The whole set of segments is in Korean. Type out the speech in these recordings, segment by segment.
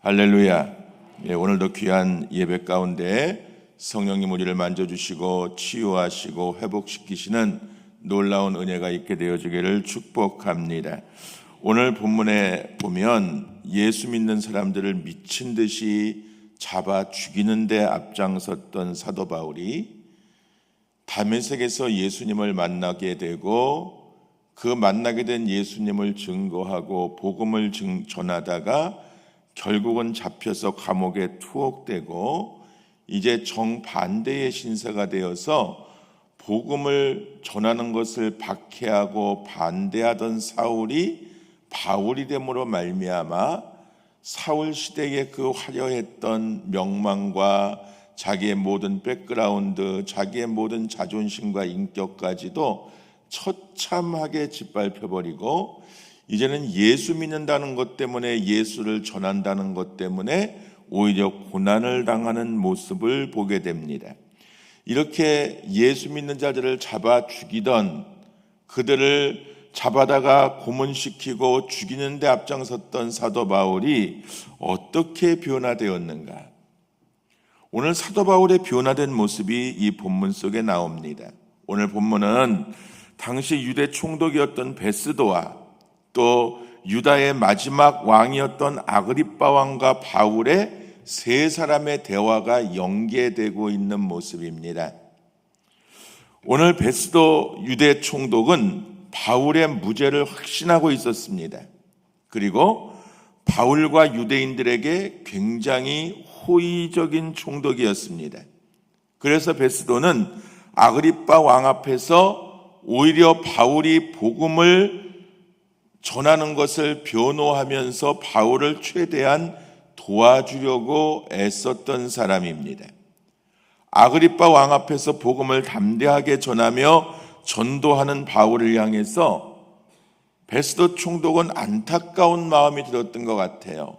할렐루야. 오늘도 귀한 예배 가운데 성령님 우리를 만져주시고 치유하시고 회복시키시는 놀라운 은혜가 있게 되어지기를 축복합니다. 오늘 본문에 보면 예수 믿는 사람들을 미친 듯이 잡아 죽이는 데 앞장섰던 사도 바울이 다메섹에서 예수님을 만나게 되고 그 만나게 된 예수님을 증거하고 복음을 전하다가 결국은 잡혀서 감옥에 투옥되고 이제 정반대의 신세가 되어서 복음을 전하는 것을 박해하고 반대하던 사울이 바울이 됨으로 말미암아 사울 시대의 그 화려했던 명망과 자기의 모든 백그라운드, 자기의 모든 자존심과 인격까지도 처참하게 짓밟혀버리고 이제는 예수 믿는다는 것 때문에 예수를 전한다는 것 때문에 오히려 고난을 당하는 모습을 보게 됩니다. 이렇게 예수 믿는 자들을 잡아 죽이던 그들을 잡아다가 고문시키고 죽이는 데 앞장섰던 사도 바울이 어떻게 변화되었는가? 오늘 사도 바울의 변화된 모습이 이 본문 속에 나옵니다. 오늘 본문은 당시 유대 총독이었던 베스도와 또 유다의 마지막 왕이었던 아그리빠 왕과 바울의 세 사람의 대화가 연계되고 있는 모습입니다. 오늘 베스도 유대 총독은 바울의 무죄를 확신하고 있었습니다. 그리고 바울과 유대인들에게 굉장히 호의적인 총독이었습니다. 그래서 베스도는 아그리빠 왕 앞에서 오히려 바울이 복음을 전하는 것을 변호하면서 바울을 최대한 도와주려고 애썼던 사람입니다. 아그리빠 왕 앞에서 복음을 담대하게 전하며 전도하는 바울을 향해서 베스도 총독은 안타까운 마음이 들었던 것 같아요.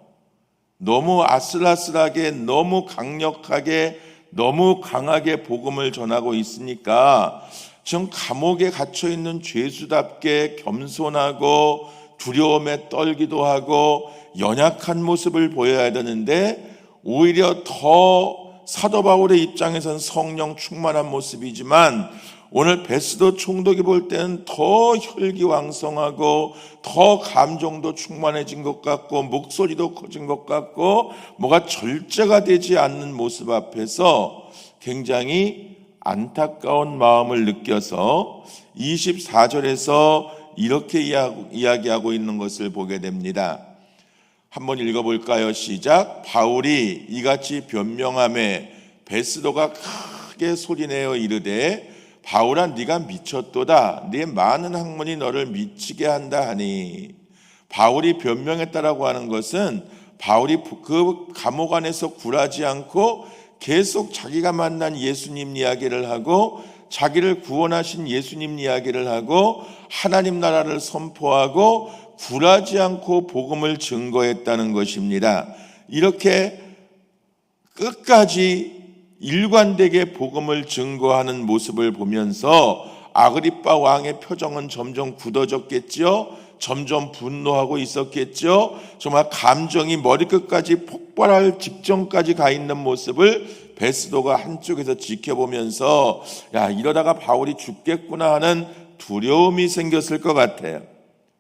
너무 아슬아슬하게, 너무 강력하게, 너무 강하게 복음을 전하고 있으니까 전 감옥에 갇혀있는 죄수답게 겸손하고 두려움에 떨기도 하고 연약한 모습을 보여야 되는데 오히려 더 사도 바울의 입장에선 성령 충만한 모습이지만 오늘 베스도 총독이 볼 때는 더 혈기왕성하고 더 감정도 충만해진 것 같고 목소리도 커진 것 같고 뭐가 절제가 되지 않는 모습 앞에서 굉장히 안타까운 마음을 느껴서 24절에서 이렇게 이야기하고 있는 것을 보게 됩니다. 한번 읽어볼까요? 시작. 바울이 이같이 변명하매 베스도가 크게 소리내어 이르되 바울아 네가 미쳤도다. 네 많은 학문이 너를 미치게 한다 하니. 바울이 변명했다라고 하는 것은 바울이 그 감옥 안에서 굴하지 않고 계속 자기가 만난 예수님 이야기를 하고 자기를 구원하신 예수님 이야기를 하고 하나님 나라를 선포하고 굴하지 않고 복음을 증거했다는 것입니다. 이렇게 끝까지 일관되게 복음을 증거하는 모습을 보면서 아그리빠 왕의 표정은 점점 굳어졌겠죠. 점점 분노하고 있었겠죠. 정말 감정이 머리끝까지 폭발할 직전까지 가 있는 모습을 베스도가 한쪽에서 지켜보면서 야, 이러다가 바울이 죽겠구나 하는 두려움이 생겼을 것 같아요.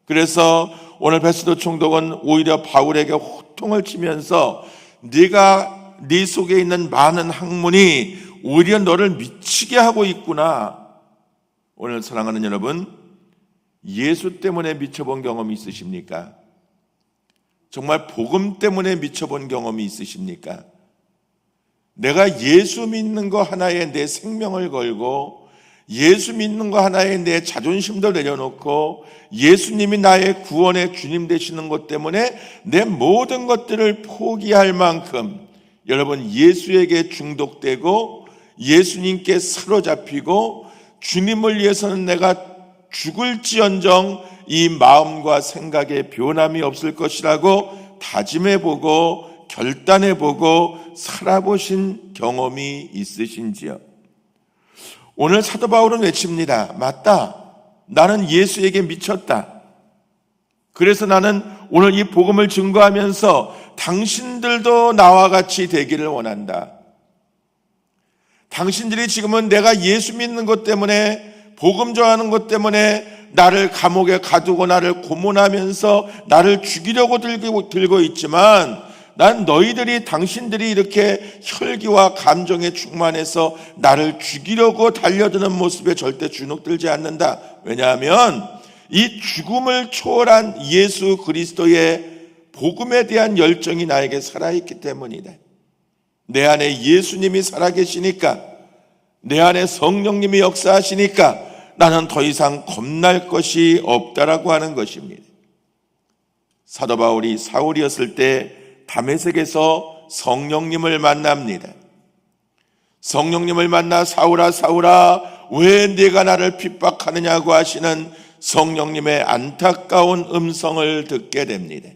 그래서 오늘 베스도 총독은 오히려 바울에게 호통을 치면서 네가 네 속에 있는 많은 학문이 오히려 너를 미치게 하고 있구나. 오늘 사랑하는 여러분, 예수 때문에 미쳐본 경험이 있으십니까? 정말 복음 때문에 미쳐본 경험이 있으십니까? 내가 예수 믿는 거 하나에 내 생명을 걸고 예수 믿는 거 하나에 내 자존심도 내려놓고 예수님이 나의 구원의 주님 되시는 것 때문에 내 모든 것들을 포기할 만큼 여러분 예수에게 중독되고 예수님께 사로잡히고 주님을 위해서는 내가 죽을지언정 이 마음과 생각에 변함이 없을 것이라고 다짐해보고 결단해보고 살아보신 경험이 있으신지요? 오늘 사도 바울은 외칩니다. 맞다. 나는 예수에게 미쳤다. 그래서 나는 오늘 이 복음을 증거하면서 당신들도 나와 같이 되기를 원한다. 당신들이 지금은 내가 예수 믿는 것 때문에, 복음 전하는 것 때문에 나를 감옥에 가두고 나를 고문하면서 나를 죽이려고 들고 있지만, 난 너희들이, 당신들이 이렇게 혈기와 감정에 충만해서 나를 죽이려고 달려드는 모습에 절대 주눅들지 않는다. 왜냐하면 이 죽음을 초월한 예수 그리스도의 복음에 대한 열정이 나에게 살아있기 때문이다. 내 안에 예수님이 살아계시니까, 내 안에 성령님이 역사하시니까 나는 더 이상 겁날 것이 없다라고 하는 것입니다. 사도 바울이 사울이었을 때 다메섹에서 성령님을 만납니다. 성령님을 만나 사울아 사울아 왜 네가 나를 핍박하느냐고 하시는 성령님의 안타까운 음성을 듣게 됩니다.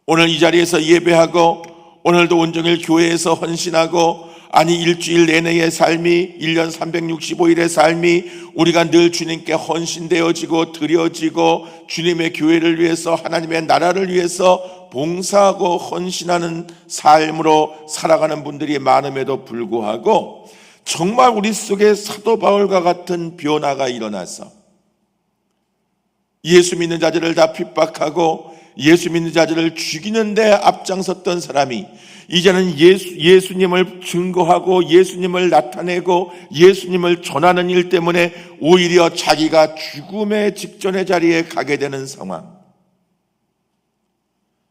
오늘 이 자리에서 예배하고 오늘도 온종일 교회에서 헌신하고, 아니 일주일 내내의 삶이, 1년 365일의 삶이 우리가 늘 주님께 헌신되어지고 드려지고 주님의 교회를 위해서, 하나님의 나라를 위해서 봉사하고 헌신하는 삶으로 살아가는 분들이 많음에도 불구하고, 정말 우리 속에 사도 바울과 같은 변화가 일어나서 예수 믿는 자들을 다 핍박하고 예수 믿는 자들을 죽이는 데 앞장섰던 사람이 이제는 예수님을 증거하고 예수님을 나타내고 예수님을 전하는 일 때문에 오히려 자기가 죽음의 직전의 자리에 가게 되는 상황.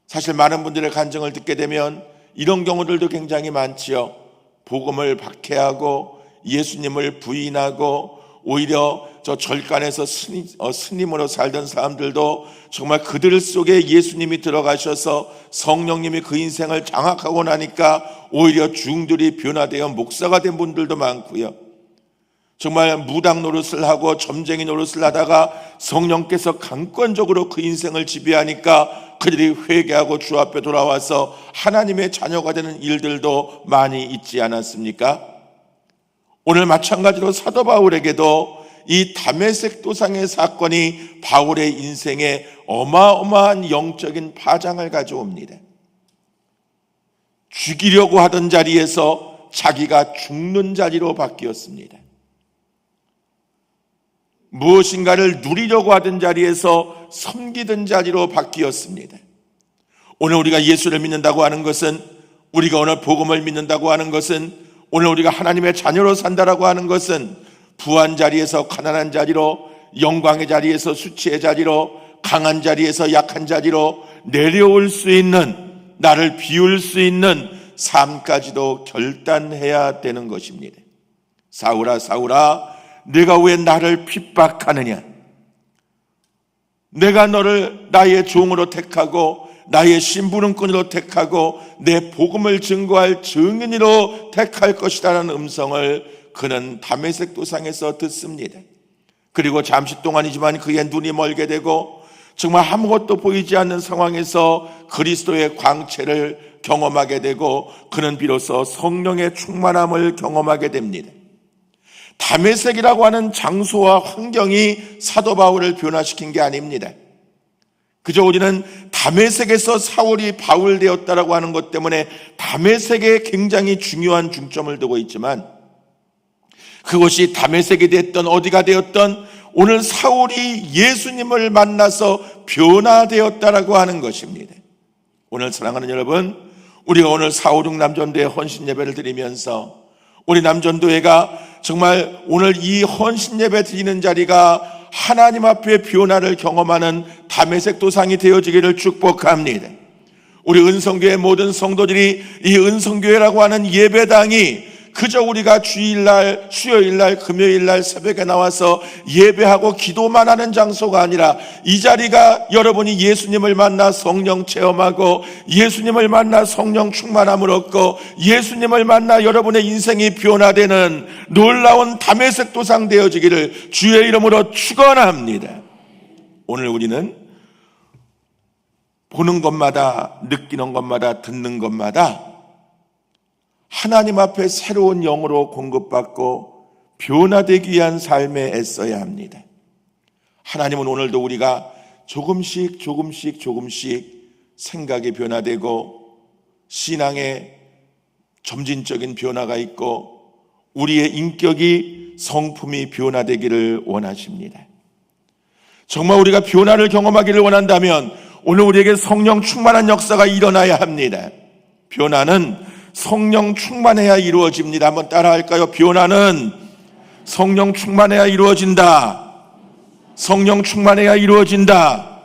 사실 많은 분들의 간증을 듣게 되면 이런 경우들도 굉장히 많지요. 복음을 박해하고 예수님을 부인하고 오히려 저 절간에서 스님으로 살던 사람들도 정말 그들 속에 예수님이 들어가셔서 성령님이 그 인생을 장악하고 나니까 오히려 중들이 변화되어 목사가 된 분들도 많고요. 정말 무당 노릇을 하고 점쟁이 노릇을 하다가 성령께서 강권적으로 그 인생을 지배하니까 그들이 회개하고 주 앞에 돌아와서 하나님의 자녀가 되는 일들도 많이 있지 않았습니까? 오늘 마찬가지로 사도 바울에게도 이 다메섹 도상의 사건이 바울의 인생에 어마어마한 영적인 파장을 가져옵니다. 죽이려고 하던 자리에서 자기가 죽는 자리로 바뀌었습니다. 무엇인가를 누리려고 하던 자리에서 섬기던 자리로 바뀌었습니다. 오늘 우리가 예수를 믿는다고 하는 것은, 우리가 오늘 복음을 믿는다고 하는 것은, 오늘 우리가 하나님의 자녀로 산다라고 하는 것은 부한 자리에서 가난한 자리로, 영광의 자리에서 수치의 자리로, 강한 자리에서 약한 자리로 내려올 수 있는, 나를 비울 수 있는 삶까지도 결단해야 되는 것입니다. 사울아 사울아 내가 왜 나를 핍박하느냐? 내가 너를 나의 종으로 택하고 나의 심부름꾼으로 택하고 내 복음을 증거할 증인으로 택할 것이라는 음성을 그는 다메섹 도상에서 듣습니다. 그리고 잠시 동안이지만 그의 눈이 멀게 되고 정말 아무것도 보이지 않는 상황에서 그리스도의 광채를 경험하게 되고 그는 비로소 성령의 충만함을 경험하게 됩니다. 다메섹이라고 하는 장소와 환경이 사도 바울을 변화시킨 게 아닙니다. 그저 우리는 다메섹에서 사울이 바울 되었다라고 하는 것 때문에 다메섹에 굉장히 중요한 중점을 두고 있지만, 그것이 다메섹이 됐던 어디가 되었던 오늘 사울이 예수님을 만나서 변화되었다라고 하는 것입니다. 오늘 사랑하는 여러분, 우리가 오늘 456 남전도회 헌신 예배를 드리면서 우리 남전도회가 정말 오늘 이 헌신 예배 드리는 자리가 하나님 앞에 변화를 경험하는 다메섹 도상이 되어지기를 축복합니다. 우리 은성교회 모든 성도들이 이 은성교회라고 하는 예배당이 그저 우리가 주일날, 수요일날, 금요일날 새벽에 나와서 예배하고 기도만 하는 장소가 아니라 이 자리가 여러분이 예수님을 만나 성령 체험하고 예수님을 만나 성령 충만함을 얻고 예수님을 만나 여러분의 인생이 변화되는 놀라운 다메섹 도상 되어지기를 주의 이름으로 축원합니다. 오늘 우리는 보는 것마다, 느끼는 것마다, 듣는 것마다 하나님 앞에 새로운 영으로 공급받고 변화되기 위한 삶에 애써야 합니다. 하나님은 오늘도 우리가 조금씩 생각이 변화되고 신앙의 점진적인 변화가 있고 우리의 인격이 성품이 변화되기를 원하십니다. 정말 우리가 변화를 경험하기를 원한다면 오늘 우리에게 성령 충만한 역사가 일어나야 합니다. 변화는 성령 충만해야 이루어집니다. 한번 따라할까요? 변화는 성령 충만해야 이루어진다. 성령 충만해야 이루어진다.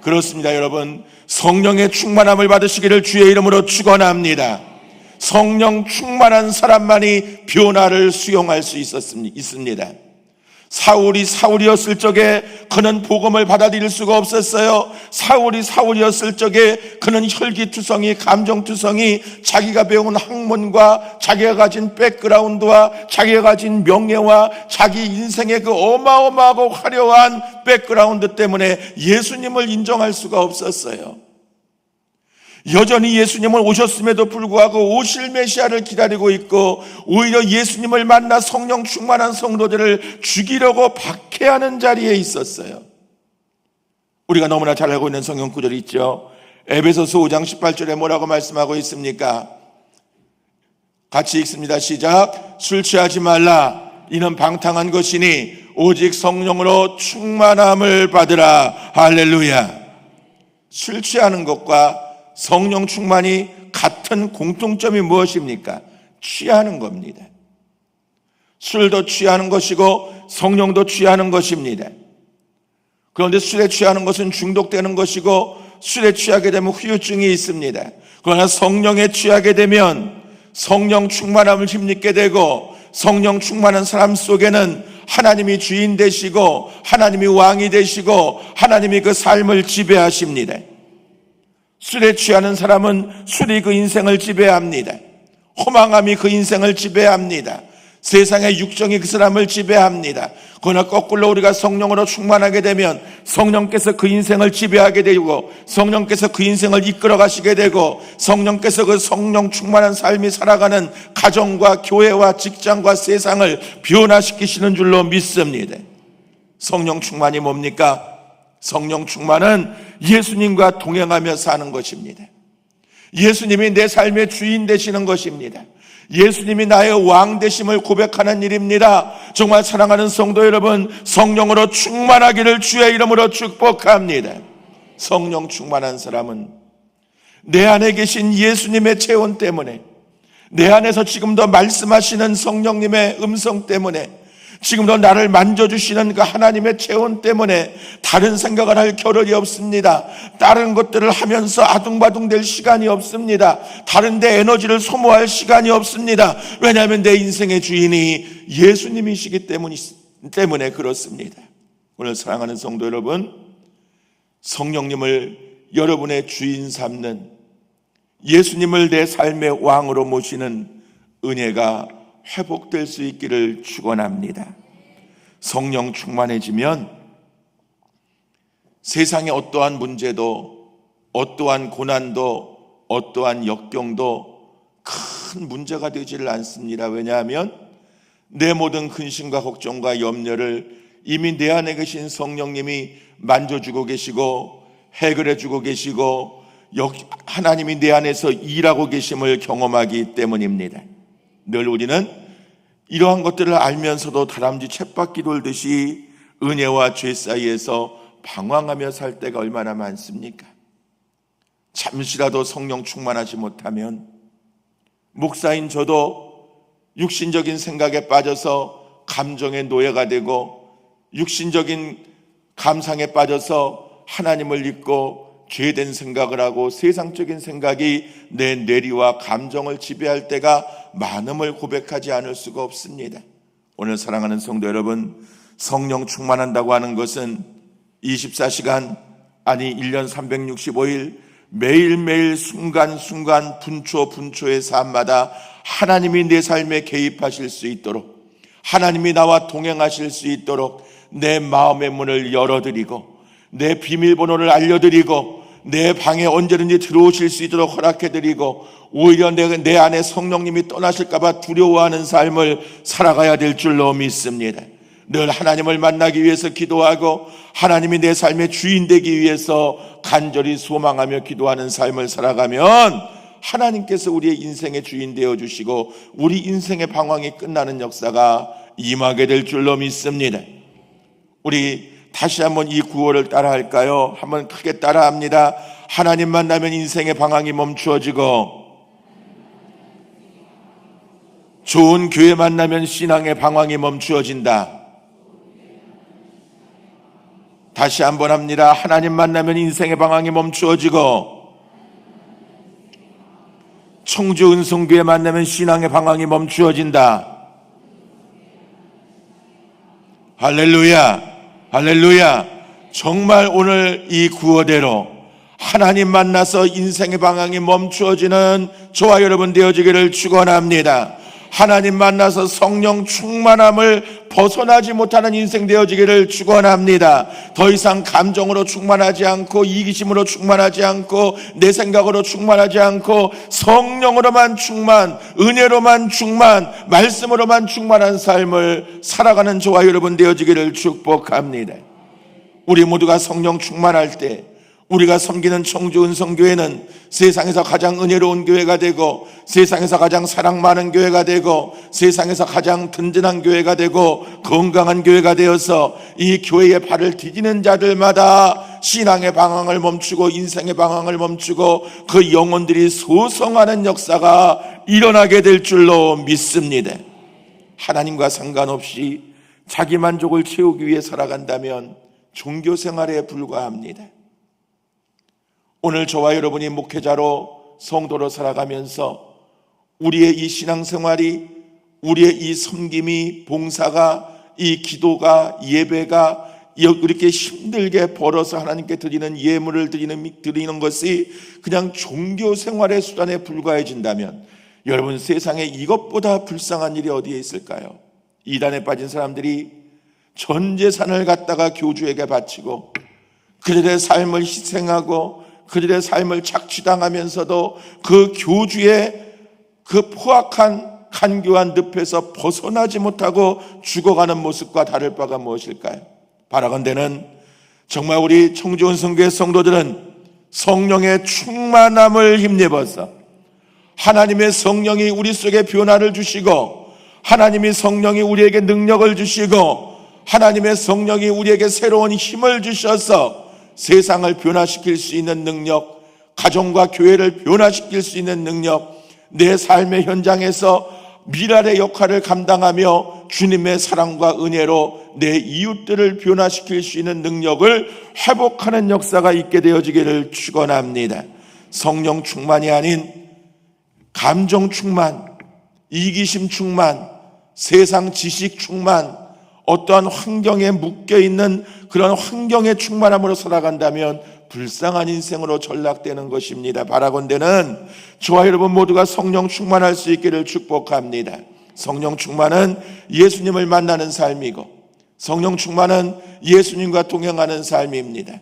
그렇습니다, 여러분. 성령의 충만함을 받으시기를 주의 이름으로 축원합니다. 성령 충만한 사람만이 변화를 수용할 수 있습니다. 사울이 사울이었을 적에 그는 복음을 받아들일 수가 없었어요. 사울이 사울이었을 적에 그는 혈기투성이, 감정투성이, 자기가 배운 학문과 자기가 가진 백그라운드와 자기가 가진 명예와 자기 인생의 그 어마어마하고 화려한 백그라운드 때문에 예수님을 인정할 수가 없었어요. 여전히 예수님은 오셨음에도 불구하고 오실 메시아를 기다리고 있고 오히려 예수님을 만나 성령 충만한 성도들을 죽이려고 박해하는 자리에 있었어요. 우리가 너무나 잘 알고 있는 성경 구절이 있죠. 에베소서 5장 18절에 뭐라고 말씀하고 있습니까? 같이 읽습니다. 시작. 술 취하지 말라. 이는 방탕한 것이니 오직 성령으로 충만함을 받으라. 할렐루야. 술 취하는 것과 성령 충만이 같은 공통점이 무엇입니까? 취하는 겁니다. 술도 취하는 것이고 성령도 취하는 것입니다. 그런데 술에 취하는 것은 중독되는 것이고 술에 취하게 되면 후유증이 있습니다. 그러나 성령에 취하게 되면 성령 충만함을 힘입게 되고 성령 충만한 사람 속에는 하나님이 주인 되시고 하나님이 왕이 되시고 하나님이 그 삶을 지배하십니다. 술에 취하는 사람은 술이 그 인생을 지배합니다. 허망함이 그 인생을 지배합니다. 세상의 육정이 그 사람을 지배합니다. 그러나 거꾸로 우리가 성령으로 충만하게 되면 성령께서 그 인생을 지배하게 되고 성령께서 그 인생을 이끌어 가시게 되고 성령께서 그 성령 충만한 삶이 살아가는 가정과 교회와 직장과 세상을 변화시키시는 줄로 믿습니다. 성령 충만이 뭡니까? 성령 충만은 예수님과 동행하며 사는 것입니다. 예수님이 내 삶의 주인 되시는 것입니다. 예수님이 나의 왕 되심을 고백하는 일입니다. 정말 사랑하는 성도 여러분, 성령으로 충만하기를 주의 이름으로 축복합니다. 성령 충만한 사람은 내 안에 계신 예수님의 체온 때문에, 내 안에서 지금도 말씀하시는 성령님의 음성 때문에, 지금도 나를 만져주시는 그 하나님의 체온 때문에 다른 생각을 할 겨를이 없습니다. 다른 것들을 하면서 아둥바둥 될 시간이 없습니다. 다른 데 에너지를 소모할 시간이 없습니다. 왜냐하면 내 인생의 주인이 예수님이시기 때문에 그렇습니다. 오늘 사랑하는 성도 여러분, 성령님을 여러분의 주인 삼는, 예수님을 내 삶의 왕으로 모시는 은혜가 회복될 수 있기를 축원합니다. 성령 충만해지면 세상의 어떠한 문제도, 어떠한 고난도, 어떠한 역경도 큰 문제가 되지를 않습니다. 왜냐하면 내 모든 근심과 걱정과 염려를 이미 내 안에 계신 성령님이 만져주고 계시고 해결해주고 계시고 하나님이 내 안에서 일하고 계심을 경험하기 때문입니다. 늘 우리는 이러한 것들을 알면서도 다람쥐 쳇바퀴 돌듯이 은혜와 죄 사이에서 방황하며 살 때가 얼마나 많습니까? 잠시라도 성령 충만하지 못하면 목사인 저도 육신적인 생각에 빠져서 감정의 노예가 되고 육신적인 감상에 빠져서 하나님을 잊고 죄된 생각을 하고 세상적인 생각이 내 뇌리와 감정을 지배할 때가 많음을 고백하지 않을 수가 없습니다. 오늘 사랑하는 성도 여러분, 성령 충만한다고 하는 것은 24시간 아니 1년 365일 매일매일 순간순간 분초분초의 삶마다 하나님이 내 삶에 개입하실 수 있도록, 하나님이 나와 동행하실 수 있도록 내 마음의 문을 열어드리고 내 비밀번호를 알려드리고 내 방에 언제든지 들어오실 수 있도록 허락해드리고 오히려 내 안에 성령님이 떠나실까 봐 두려워하는 삶을 살아가야 될 줄로 믿습니다. 늘 하나님을 만나기 위해서 기도하고 하나님이 내 삶의 주인 되기 위해서 간절히 소망하며 기도하는 삶을 살아가면 하나님께서 우리의 인생의 주인 되어주시고 우리 인생의 방황이 끝나는 역사가 임하게 될 줄로 믿습니다. 우리 다시 한번 이 구호를 따라 할까요? 한번 크게 따라 합니다. 하나님 만나면 인생의 방황이 멈추어지고 좋은 교회 만나면 신앙의 방황이 멈추어진다. 다시 한번 합니다. 하나님 만나면 인생의 방황이 멈추어지고 청주 은성교회 만나면 신앙의 방황이 멈추어진다. 할렐루야, 할렐루야. 정말 오늘 이 구호대로 하나님 만나서 인생의 방향이 멈추어지는 저와 여러분 되어지기를 축원합니다. 하나님 만나서 성령 충만함을 벗어나지 못하는 인생 되어지기를 축원합니다. 더 이상 감정으로 충만하지 않고 이기심으로 충만하지 않고 내 생각으로 충만하지 않고 성령으로만 충만, 은혜로만 충만, 말씀으로만 충만한 삶을 살아가는 저와 여러분 되어지기를 축복합니다. 우리 모두가 성령 충만할 때 우리가 섬기는 청주 은성교회는 세상에서 가장 은혜로운 교회가 되고 세상에서 가장 사랑 많은 교회가 되고 세상에서 가장 든든한 교회가 되고 건강한 교회가 되어서 이 교회의 발을 디디는 자들마다 신앙의 방황을 멈추고 인생의 방황을 멈추고 그 영혼들이 소성하는 역사가 일어나게 될 줄로 믿습니다. 하나님과 상관없이 자기 만족을 채우기 위해 살아간다면 종교 생활에 불과합니다. 오늘 저와 여러분이 목회자로 성도로 살아가면서 우리의 이 신앙생활이, 우리의 이 섬김이, 봉사가, 이 기도가, 예배가 이렇게 힘들게 벌어서 하나님께 드리는 예물을 드리는 것이 그냥 종교생활의 수단에 불과해진다면 여러분, 세상에 이것보다 불쌍한 일이 어디에 있을까요? 이단에 빠진 사람들이 전 재산을 갖다가 교주에게 바치고 그들의 삶을 희생하고 그들의 삶을 착취당하면서도 그 교주의 그 포악한 간교한 늪에서 벗어나지 못하고 죽어가는 모습과 다를 바가 무엇일까요? 바라건대는 정말 우리 청주은성교회 성도들은 성령의 충만함을 힘입어서 하나님의 성령이 우리 속에 변화를 주시고 하나님의 성령이 우리에게 능력을 주시고 하나님의 성령이 우리에게 새로운 힘을 주셔서 세상을 변화시킬 수 있는 능력, 가정과 교회를 변화시킬 수 있는 능력, 내 삶의 현장에서 미랄의 역할을 감당하며 주님의 사랑과 은혜로 내 이웃들을 변화시킬 수 있는 능력을 회복하는 역사가 있게 되어지기를 축원합니다. 성령 충만이 아닌 감정 충만, 이기심 충만, 세상 지식 충만, 어떠한 환경에 묶여있는 그런 환경의 충만함으로 살아간다면 불쌍한 인생으로 전락되는 것입니다. 바라건대는 저와 여러분 모두가 성령 충만할 수 있기를 축복합니다. 성령 충만은 예수님을 만나는 삶이고 성령 충만은 예수님과 동행하는 삶입니다.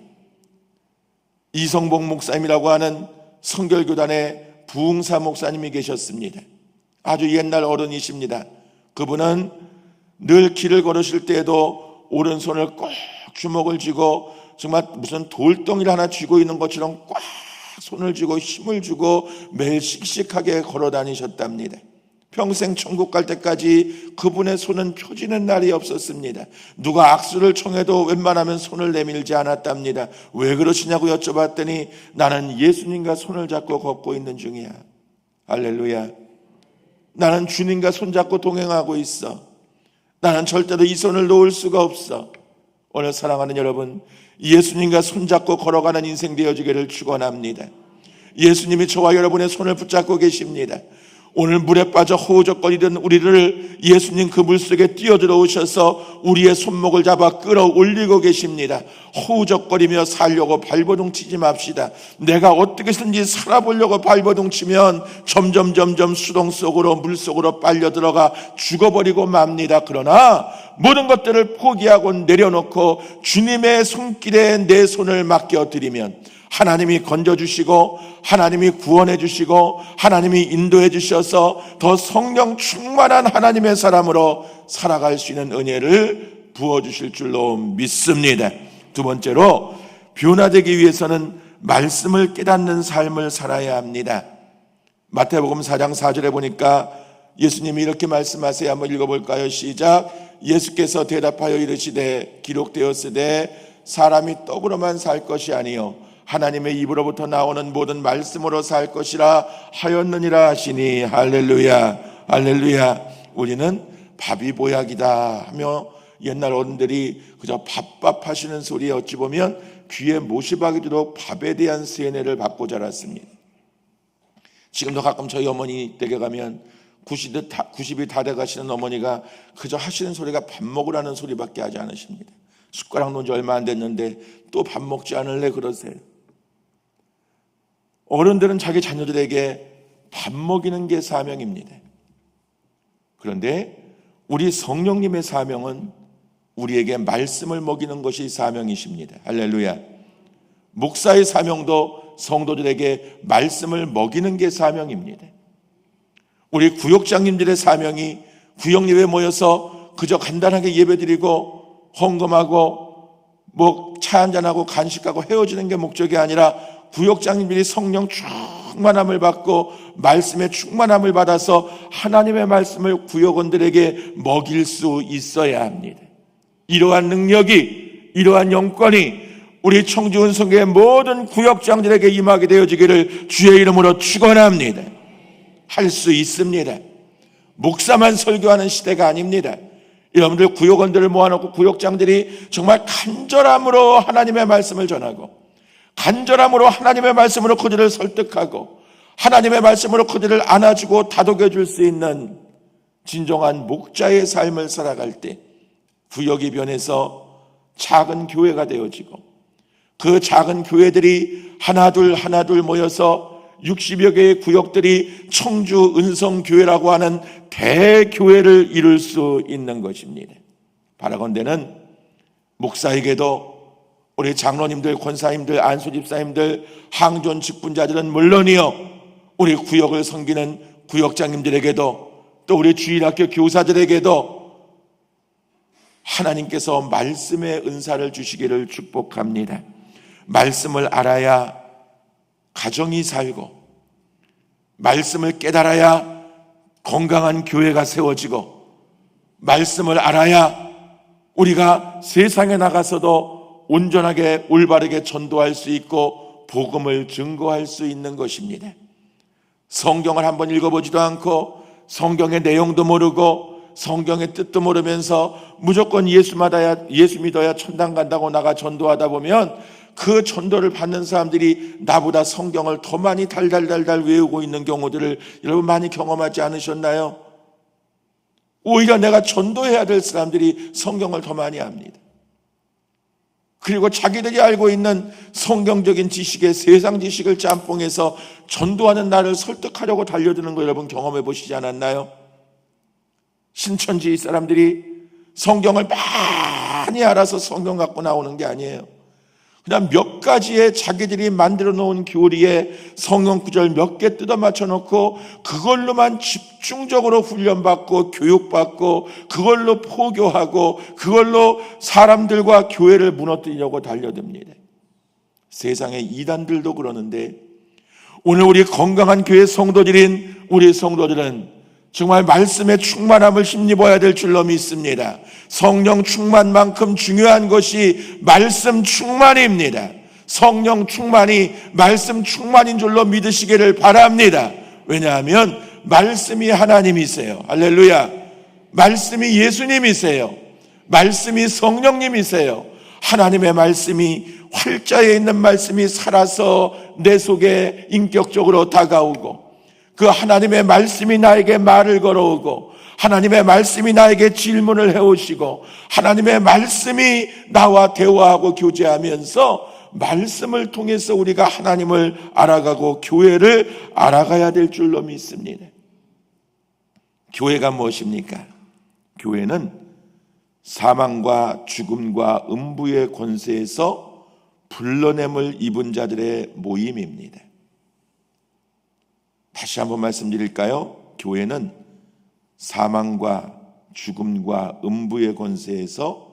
이성복 목사님이라고 하는 성결교단의 부흥사 목사님이 계셨습니다. 아주 옛날 어른이십니다. 그분은 늘 길을 걸으실 때에도 오른손을 꼭 주먹을 쥐고 정말 무슨 돌덩이를 하나 쥐고 있는 것처럼 꽉 손을 쥐고 힘을 주고 매일 씩씩하게 걸어 다니셨답니다. 평생 천국 갈 때까지 그분의 손은 펴지는 날이 없었습니다. 누가 악수를 청해도 웬만하면 손을 내밀지 않았답니다. 왜 그러시냐고 여쭤봤더니 나는 예수님과 손을 잡고 걷고 있는 중이야. 할렐루야. 나는 주님과 손잡고 동행하고 있어. 나는 절대로 이 손을 놓을 수가 없어. 오늘 사랑하는 여러분, 예수님과 손잡고 걸어가는 인생 되어지기를 축원합니다. 예수님이 저와 여러분의 손을 붙잡고 계십니다. 오늘 물에 빠져 허우적거리던 우리를 예수님 그 물속에 뛰어들어오셔서 우리의 손목을 잡아 끌어올리고 계십니다. 허우적거리며 살려고 발버둥 치지 맙시다. 내가 어떻게든지 살아보려고 발버둥 치면 점점 수동 속으로 물속으로 빨려 들어가 죽어버리고 맙니다. 그러나 모든 것들을 포기하고 내려놓고 주님의 손길에 내 손을 맡겨드리면 하나님이 건져주시고 하나님이 구원해 주시고 하나님이 인도해 주셔서 더 성령 충만한 하나님의 사람으로 살아갈 수 있는 은혜를 부어주실 줄로 믿습니다. 두 번째로, 변화되기 위해서는 말씀을 깨닫는 삶을 살아야 합니다. 마태복음 4장 4절에 보니까 예수님이 이렇게 말씀하세요. 한번 읽어볼까요? 시작. 예수께서 대답하여 이르시되 기록되었으되 사람이 떡으로만 살 것이 아니요 하나님의 입으로부터 나오는 모든 말씀으로 살 것이라 하였느니라 하시니. 할렐루야, 할렐루야. 우리는 밥이 보약이다 하며 옛날 어른들이 그저 밥밥 하시는 소리에 어찌 보면 귀에 못이 박이도록 밥에 대한 세뇌를 받고 자랐습니다. 지금도 가끔 저희 어머니 댁에 가면 90이 다 돼가시는 어머니가 그저 하시는 소리가 밥 먹으라는 소리밖에 하지 않으십니다. 숟가락 놓은 지 얼마 안 됐는데 또 밥 먹지 않을래 그러세요. 어른들은 자기 자녀들에게 밥 먹이는 게 사명입니다. 그런데 우리 성령님의 사명은 우리에게 말씀을 먹이는 것이 사명이십니다. 할렐루야. 목사의 사명도 성도들에게 말씀을 먹이는 게 사명입니다. 우리 구역장님들의 사명이 구역 예배 모여서 그저 간단하게 예배드리고 헌금하고 차 한잔하고 간식하고 헤어지는 게 목적이 아니라 구역장님들이 성령 충만함을 받고 말씀의 충만함을 받아서 하나님의 말씀을 구역원들에게 먹일 수 있어야 합니다. 이러한 능력이, 이러한 영권이 우리 청주은성교의 모든 구역장들에게 임하게 되어지기를 주의 이름으로 축원합니다. 할 수 있습니다. 목사만 설교하는 시대가 아닙니다. 여러분들 구역원들을 모아놓고 구역장들이 정말 간절함으로 하나님의 말씀을 전하고 간절함으로 하나님의 말씀으로 그들을 설득하고 하나님의 말씀으로 그들을 안아주고 다독여줄 수 있는 진정한 목자의 삶을 살아갈 때 구역이 변해서 작은 교회가 되어지고 그 작은 교회들이 하나둘 모여서 60여 개의 구역들이 청주 은성교회라고 하는 대교회를 이룰 수 있는 것입니다. 바라건대는 목사에게도 우리 장로님들, 권사님들, 안수집사님들, 항존 직분자들은 물론이요 우리 구역을 섬기는 구역장님들에게도 또 우리 주일학교 교사들에게도 하나님께서 말씀의 은사를 주시기를 축복합니다. 말씀을 알아야 가정이 살고 말씀을 깨달아야 건강한 교회가 세워지고 말씀을 알아야 우리가 세상에 나가서도 온전하게 올바르게 전도할 수 있고 복음을 증거할 수 있는 것입니다. 성경을 한번 읽어보지도 않고 성경의 내용도 모르고 성경의 뜻도 모르면서 무조건 예수 믿어야 천당 간다고 나가 전도하다 보면 그 전도를 받는 사람들이 나보다 성경을 더 많이 달달달달 외우고 있는 경우들을 여러분 많이 경험하지 않으셨나요? 오히려 내가 전도해야 될 사람들이 성경을 더 많이 압니다. 그리고 자기들이 알고 있는 성경적인 지식에 세상 지식을 짬뽕해서 전도하는 나를 설득하려고 달려드는 거 여러분 경험해 보시지 않았나요? 신천지 사람들이 성경을 많이 알아서 성경 갖고 나오는 게 아니에요. 그냥 몇 가지의 자기들이 만들어 놓은 교리에 성경 구절 몇 개 뜯어 맞춰 놓고 그걸로만 집중적으로 훈련받고 교육받고 그걸로 포교하고 그걸로 사람들과 교회를 무너뜨리려고 달려듭니다. 세상의 이단들도 그러는데 오늘 우리 건강한 교회 성도들인 우리 성도들은 정말 말씀의 충만함을 힘입어야 될 줄로 믿습니다. 성령 충만만큼 중요한 것이 말씀 충만입니다. 성령 충만이 말씀 충만인 줄로 믿으시기를 바랍니다. 왜냐하면 말씀이 하나님이세요. 할렐루야. 말씀이 예수님이세요. 말씀이 성령님이세요. 하나님의 말씀이 활자에 있는 말씀이 살아서 내 속에 인격적으로 다가오고 그 하나님의 말씀이 나에게 말을 걸어오고 하나님의 말씀이 나에게 질문을 해오시고 하나님의 말씀이 나와 대화하고 교제하면서 말씀을 통해서 우리가 하나님을 알아가고 교회를 알아가야 될 줄로 믿습니다. 교회가 무엇입니까? 교회는 사망과 죽음과 음부의 권세에서 불러냄을 입은 자들의 모임입니다. 다시 한번 말씀드릴까요? 교회는 사망과 죽음과 음부의 권세에서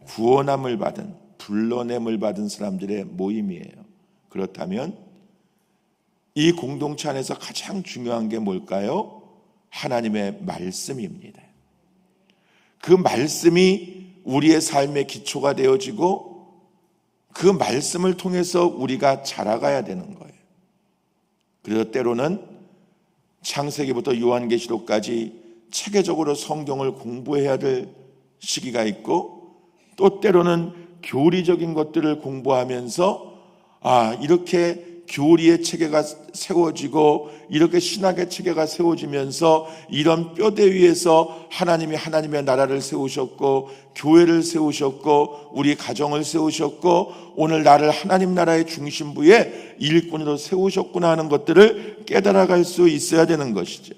구원함을 받은, 불러냄을 받은 사람들의 모임이에요. 그렇다면 이 공동체 안에서 가장 중요한 게 뭘까요? 하나님의 말씀입니다. 그 말씀이 우리의 삶의 기초가 되어지고 그 말씀을 통해서 우리가 자라가야 되는 거예요. 그래서 때로는 창세기부터 요한계시록까지 체계적으로 성경을 공부해야 될 시기가 있고, 또 때로는 교리적인 것들을 공부하면서 이렇게 교리의 체계가 세워지고 이렇게 신학의 체계가 세워지면서 이런 뼈대 위에서 하나님이 하나님의 나라를 세우셨고 교회를 세우셨고 우리 가정을 세우셨고 오늘 나를 하나님 나라의 중심부에 일꾼으로 세우셨구나 하는 것들을 깨달아갈 수 있어야 되는 것이죠.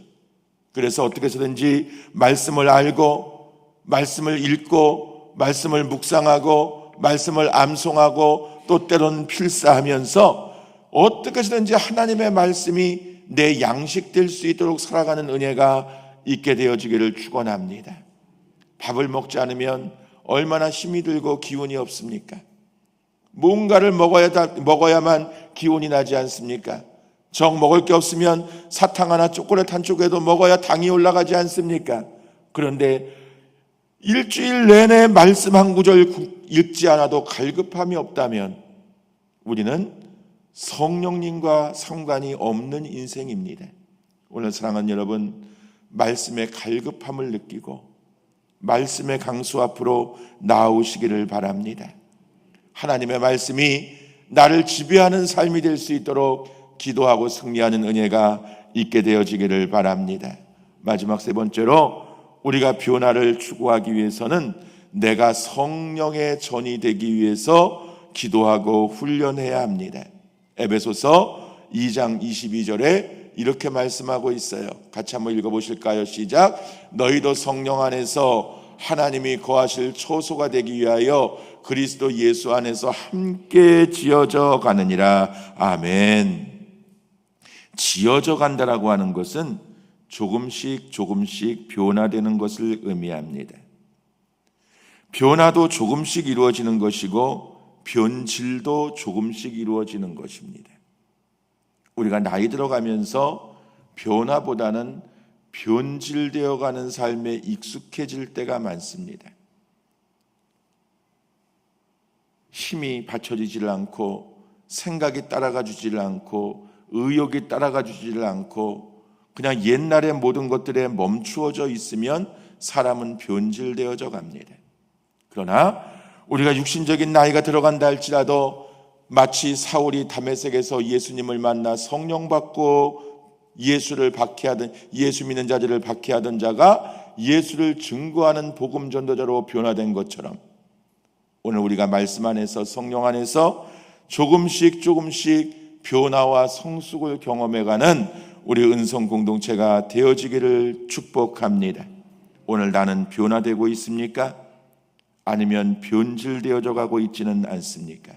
그래서 어떻게 해서든지 말씀을 알고 말씀을 읽고 말씀을 묵상하고 말씀을 암송하고 또 때로는 필사하면서 어떻게 해서든지 하나님의 말씀이 내 양식 될 수 있도록 살아가는 은혜가 있게 되어지기를 축원합니다. 밥을 먹지 않으면 얼마나 힘이 들고 기운이 없습니까? 뭔가를 먹어야만 기운이 나지 않습니까? 정 먹을 게 없으면 사탕 하나 초콜릿 한 쪽에도 먹어야 당이 올라가지 않습니까? 그런데 일주일 내내 말씀 한 구절 읽지 않아도 갈급함이 없다면 우리는 성령님과 상관이 없는 인생입니다. 오늘 사랑하는 여러분, 말씀의 갈급함을 느끼고 말씀의 강수 앞으로 나오시기를 바랍니다. 하나님의 말씀이 나를 지배하는 삶이 될 수 있도록 기도하고 승리하는 은혜가 있게 되어지기를 바랍니다. 마지막 세 번째로 우리가 변화를 추구하기 위해서는 내가 성령의 전이 되기 위해서 기도하고 훈련해야 합니다. 에베소서 2장 22절에 이렇게 말씀하고 있어요. 같이 한번 읽어보실까요? 시작. 너희도 성령 안에서 하나님이 거하실 초소가 되기 위하여 그리스도 예수 안에서 함께 지어져 가느니라. 아멘. 지어져 간다라고 하는 것은 조금씩 변화되는 것을 의미합니다. 변화도 조금씩 이루어지는 것이고 변질도 조금씩 이루어지는 것입니다. 우리가 나이 들어가면서 변화보다는 변질되어 가는 삶에 익숙해질 때가 많습니다. 힘이 받쳐지질 않고 생각이 따라가 주질 않고 의욕이 따라가 주질 않고 그냥 옛날의 모든 것들에 멈추어져 있으면 사람은 변질되어져 갑니다. 그러나 우리가 육신적인 나이가 들어간다 할지라도 마치 사울이 다메섹에서 예수님을 만나 성령 받고 예수를 박해하던 예수 믿는 자들을 박해하던 자가 예수를 증거하는 복음 전도자로 변화된 것처럼 오늘 우리가 말씀 안에서 성령 안에서 조금씩 변화와 성숙을 경험해가는 우리 은성 공동체가 되어지기를 축복합니다. 오늘 나는 변화되고 있습니까? 아니면 변질되어져 가고 있지는 않습니까?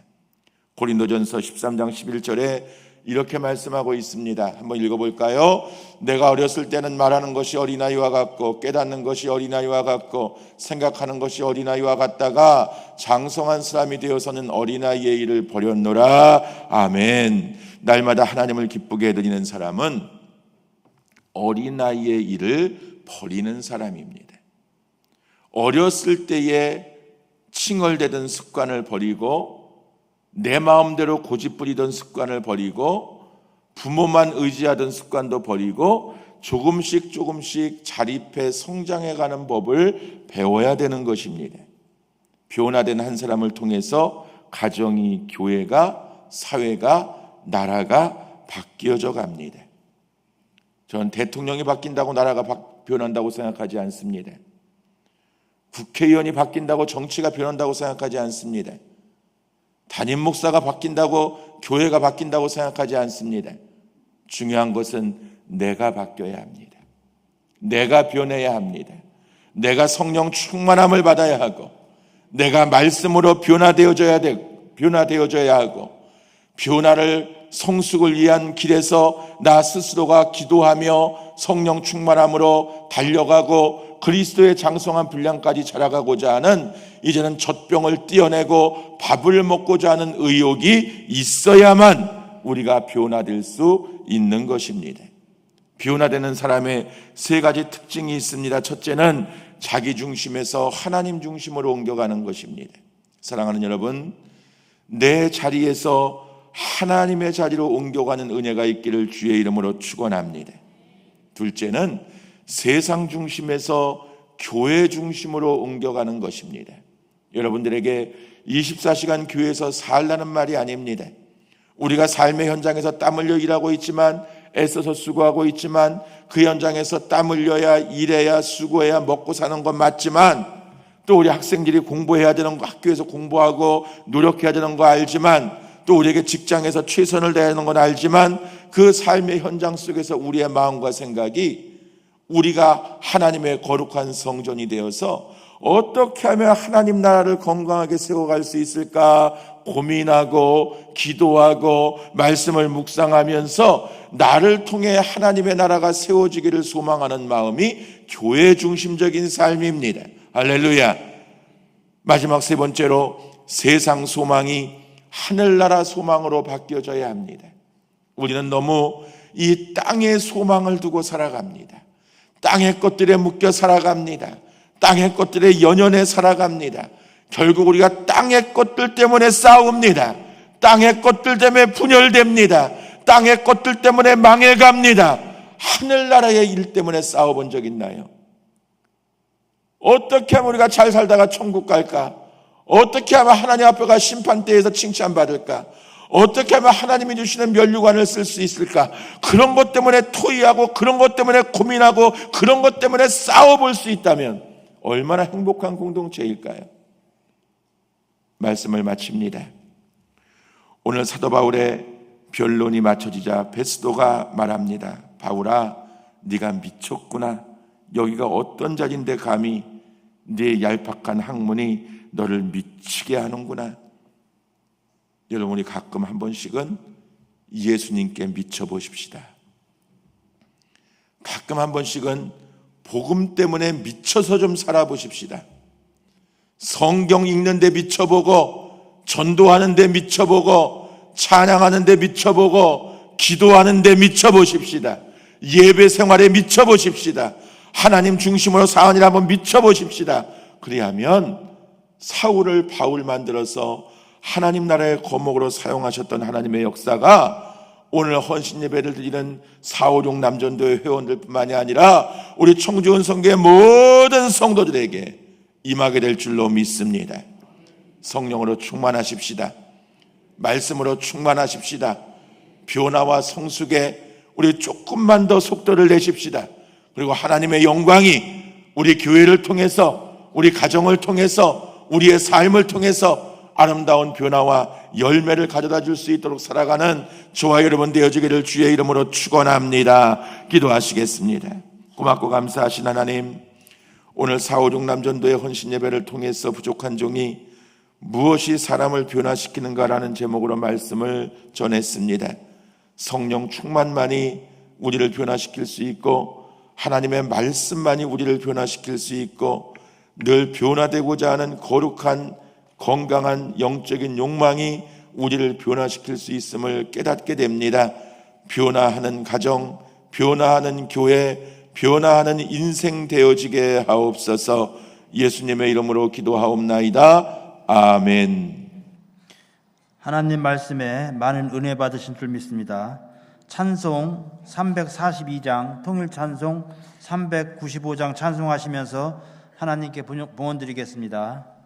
고린도전서 13장 11절에 이렇게 말씀하고 있습니다. 한번 읽어볼까요? 내가 어렸을 때는 말하는 것이 어린아이와 같고 깨닫는 것이 어린아이와 같고 생각하는 것이 어린아이와 같다가 장성한 사람이 되어서는 어린아이의 일을 버렸노라. 아멘. 날마다 하나님을 기쁘게 해드리는 사람은 어린아이의 일을 버리는 사람입니다. 어렸을 때에 칭얼대던 습관을 버리고 내 마음대로 고집부리던 습관을 버리고 부모만 의지하던 습관도 버리고 조금씩 자립해 성장해가는 법을 배워야 되는 것입니다. 변화된 한 사람을 통해서 가정이, 교회가, 사회가, 나라가 바뀌어져 갑니다. 저는 대통령이 바뀐다고 나라가 변한다고 생각하지 않습니다. 국회의원이 바뀐다고 정치가 변한다고 생각하지 않습니다. 담임 목사가 바뀐다고 교회가 바뀐다고 생각하지 않습니다. 중요한 것은 내가 바뀌어야 합니다. 내가 변해야 합니다. 내가 성령 충만함을 받아야 하고 내가 말씀으로 변화되어져야 하고 변화를 성숙을 위한 길에서 나 스스로가 기도하며 성령 충만함으로 달려가고 그리스도의 장성한 분량까지 자라가고자 하는, 이제는 젖병을 떼어내고 밥을 먹고자 하는 의욕이 있어야만 우리가 변화될 수 있는 것입니다. 변화되는 사람의 세 가지 특징이 있습니다. 첫째는 자기 중심에서 하나님 중심으로 옮겨가는 것입니다. 사랑하는 여러분, 내 자리에서 하나님의 자리로 옮겨가는 은혜가 있기를 주의 이름으로 축원합니다. 둘째는 세상 중심에서 교회 중심으로 옮겨가는 것입니다. 여러분들에게 24시간 교회에서 살라는 말이 아닙니다. 우리가 삶의 현장에서 땀 흘려 일하고 있지만, 애써서 수고하고 있지만, 그 현장에서 땀 흘려야, 일해야, 수고해야 먹고 사는 건 맞지만, 또 우리 학생들이 공부해야 되는 거, 학교에서 공부하고 노력해야 되는 거 알지만, 또 우리에게 직장에서 최선을 다해야 하는 건 알지만, 그 삶의 현장 속에서 우리의 마음과 생각이 우리가 하나님의 거룩한 성전이 되어서 어떻게 하면 하나님 나라를 건강하게 세워갈 수 있을까 고민하고 기도하고 말씀을 묵상하면서 나를 통해 하나님의 나라가 세워지기를 소망하는 마음이 교회 중심적인 삶입니다. 할렐루야. 마지막 세 번째로 세상 소망이 하늘나라 소망으로 바뀌어져야 합니다. 우리는 너무 이 땅의 소망을 두고 살아갑니다. 땅의 것들에 묶여 살아갑니다. 땅의 것들에 연연해 살아갑니다. 결국 우리가 땅의 것들 때문에 싸웁니다. 땅의 것들 때문에 분열됩니다. 땅의 것들 때문에 망해갑니다. 하늘나라의 일 때문에 싸워본 적 있나요? 어떻게 하면 우리가 잘 살다가 천국 갈까? 어떻게 하면 하나님 앞에 가 심판대에서 칭찬받을까? 어떻게 하면 하나님이 주시는 면류관을 쓸 수 있을까? 그런 것 때문에 토의하고, 그런 것 때문에 고민하고, 그런 것 때문에 싸워볼 수 있다면 얼마나 행복한 공동체일까요? 말씀을 마칩니다. 오늘 사도 바울의 변론이 맞춰지자 베스도가 말합니다. 바울아, 네가 미쳤구나. 여기가 어떤 자리인데 감히 네 얄팍한 학문이 너를 미치게 하는구나. 여러분이 가끔 한 번씩은 예수님께 미쳐보십시다. 가끔 한 번씩은 복음 때문에 미쳐서 좀 살아보십시다. 성경 읽는데 미쳐보고, 전도하는데 미쳐보고, 찬양하는데 미쳐보고, 기도하는데 미쳐보십시다. 예배 생활에 미쳐보십시다. 하나님 중심으로 사안이라 한번 미쳐보십시다. 그리하면 사울을 바울 만들어서 하나님 나라의 거목으로 사용하셨던 하나님의 역사가 오늘 헌신 예배를 드리는 456 남전도의 회원들뿐만이 아니라 우리 청주원 성교의 모든 성도들에게 임하게 될 줄로 믿습니다. 성령으로 충만하십시다. 말씀으로 충만하십시다. 변화와 성숙에 우리 조금만 더 속도를 내십시다. 그리고 하나님의 영광이 우리 교회를 통해서, 우리 가정을 통해서, 우리의 삶을 통해서 아름다운 변화와 열매를 가져다 줄 수 있도록 살아가는 저와 여러분 되어지기를 주의 이름으로 축원합니다. 기도하시겠습니다. 고맙고 감사하신 하나님, 오늘 456 남전도의 헌신 예배를 통해서 부족한 종이 무엇이 사람을 변화시키는가라는 제목으로 말씀을 전했습니다. 성령 충만만이 우리를 변화시킬 수 있고, 하나님의 말씀만이 우리를 변화시킬 수 있고, 늘 변화되고자 하는 거룩한 건강한 영적인 욕망이 우리를 변화시킬 수 있음을 깨닫게 됩니다. 변화하는 가정, 변화하는 교회, 변화하는 인생 되어지게 하옵소서. 예수님의 이름으로 기도하옵나이다. 아멘. 하나님 말씀에 많은 은혜 받으신 줄 믿습니다. 찬송 342장, 통일 찬송 395장 찬송하시면서 하나님께 봉헌 드리겠습니다.